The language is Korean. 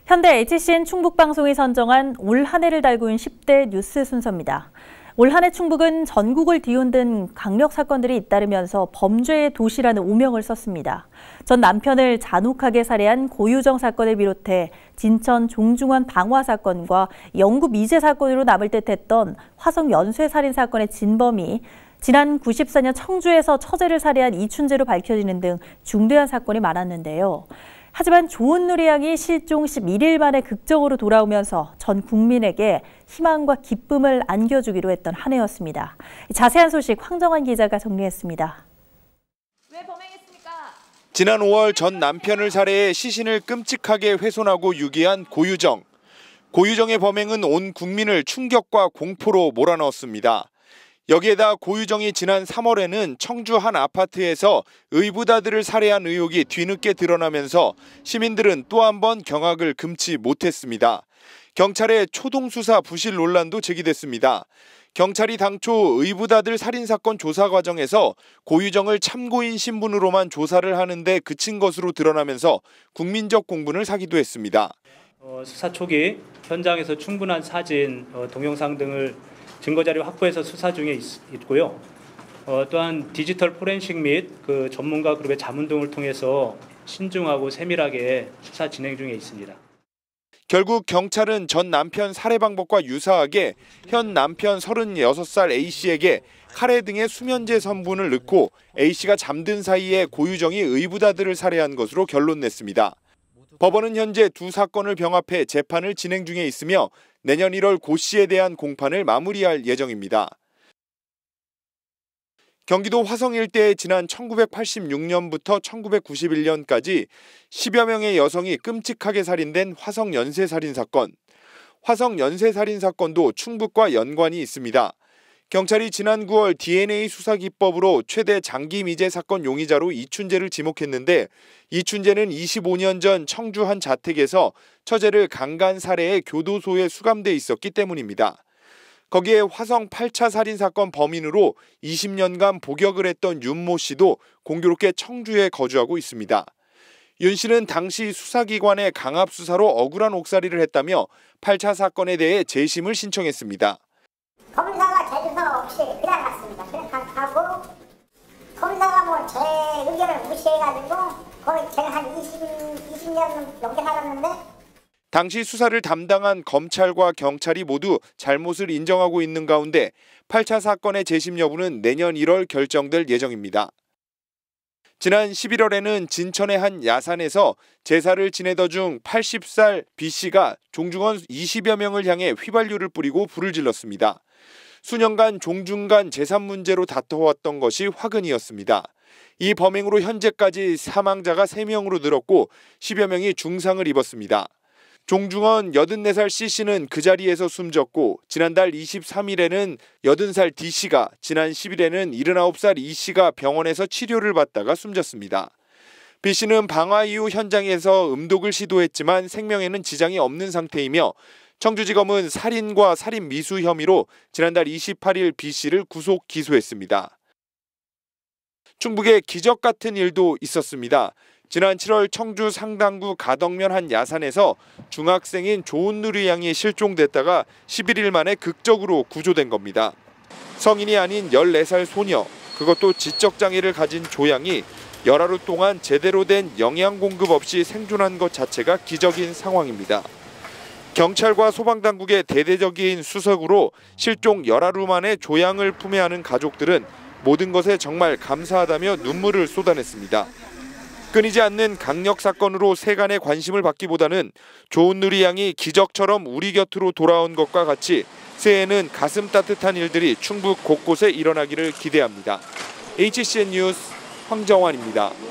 현대 HCN 충북방송이 선정한 올 한 해를 달구인 10대 뉴스 순서입니다. 올 한 해 충북은 전국을 뒤흔든 강력 사건들이 잇따르면서 범죄의 도시라는 오명을 썼습니다. 전 남편을 잔혹하게 살해한 고유정 사건을 비롯해 진천 종중원 방화 사건과 영구 미제 사건으로 남을 듯했던 화성 연쇄 살인 사건의 진범이 지난 94년 청주에서 처제를 살해한 이춘재로 밝혀지는 등 중대한 사건이 많았는데요. 하지만 조은누리 양이 실종 11일 만에 극적으로 돌아오면서 전 국민에게 희망과 기쁨을 안겨주기로 했던 한 해였습니다. 자세한 소식 황정환 기자가 정리했습니다. 왜 범행했습니까? 지난 5월 전 남편을 살해해 시신을 끔찍하게 훼손하고 유기한 고유정. 고유정의 범행은 온 국민을 충격과 공포로 몰아넣었습니다. 여기에다 고유정이 지난 3월에는 청주 한 아파트에서 의붓아들을 살해한 의혹이 뒤늦게 드러나면서 시민들은 또 한 번 경악을 금치 못했습니다. 경찰의 초동수사 부실 논란도 제기됐습니다. 경찰이 당초 의붓아들 살인사건 조사 과정에서 고유정을 참고인 신분으로만 조사를 하는데 그친 것으로 드러나면서 국민적 공분을 사기도 했습니다. 수사 초기 현장에서 충분한 사진, 동영상 등을 증거자료 확보해서 수사 중에 있고요. 또한 디지털 포렌식 및 그 전문가 그룹의 자문 등을 통해서 신중하고 세밀하게 수사 진행 중에 있습니다. 결국 경찰은 전 남편 살해 방법과 유사하게 현 남편 36살 A씨에게 카레 등의 수면제 성분을 넣고 A씨가 잠든 사이에 고유정이 의붓아들을 살해한 것으로 결론 냈습니다. 법원은 현재 두 사건을 병합해 재판을 진행 중에 있으며 내년 1월 고 씨에 대한 공판을 마무리할 예정입니다. 경기도 화성 일대에 지난 1986년부터 1991년까지 10여 명의 여성이 끔찍하게 살인된 화성 연쇄살인 사건. 화성 연쇄살인 사건도 충북과 연관이 있습니다. 경찰이 지난 9월 DNA 수사 기법으로 최대 장기 미제 사건 용의자로 이춘재를 지목했는데 이춘재는 25년 전 청주 한 자택에서 처제를 강간 살해해 교도소에 수감돼 있었기 때문입니다. 거기에 화성 8차 살인 사건 범인으로 20년간 복역을 했던 윤모 씨도 공교롭게 청주에 거주하고 있습니다. 윤 씨는 당시 수사기관의 강압 수사로 억울한 옥살이를 했다며 8차 사건에 대해 재심을 신청했습니다. 검사가 제 조사가 없이 그냥 갔습니다. 그냥 가고 검사가 뭐 제 의견을 무시해가지고 거의 제가 한 20년 넘게 살았는데 당시 수사를 담당한 검찰과 경찰이 모두 잘못을 인정하고 있는 가운데 8차 사건의 재심 여부는 내년 1월 결정될 예정입니다. 지난 11월에는 진천의 한 야산에서 제사를 지내던 중 80살 B씨가 종중원 20여 명을 향해 휘발유를 뿌리고 불을 질렀습니다. 수년간 종중간 재산 문제로 다퉈왔던 것이 화근이었습니다. 이 범행으로 현재까지 사망자가 3명으로 늘었고 10여 명이 중상을 입었습니다. 종중원 84살 C씨는 그 자리에서 숨졌고 지난달 23일에는 80살 D씨가, 지난 10일에는 79살 E씨가 병원에서 치료를 받다가 숨졌습니다. B씨는 방화 이후 현장에서 음독을 시도했지만 생명에는 지장이 없는 상태이며 청주지검은 살인과 살인 미수 혐의로 지난달 28일 B씨를 구속 기소했습니다. 충북에 기적 같은 일도 있었습니다. 지난 7월 청주 상당구 가덕면 한 야산에서 중학생인 조은누리 양이 실종됐다가 11일 만에 극적으로 구조된 겁니다. 성인이 아닌 14살 소녀, 그것도 지적장애를 가진 조양이 열하루 동안 제대로 된 영양 공급 없이 생존한 것 자체가 기적인 상황입니다. 경찰과 소방당국의 대대적인 수색으로 실종 열하루 만에 조양을 품에 안은 가족들은 모든 것에 정말 감사하다며 눈물을 쏟아냈습니다. 끊이지 않는 강력 사건으로 세간의 관심을 받기보다는 조은누리 양이 기적처럼 우리 곁으로 돌아온 것과 같이 새해에는 가슴 따뜻한 일들이 충북 곳곳에 일어나기를 기대합니다. HCN 뉴스 황정환입니다.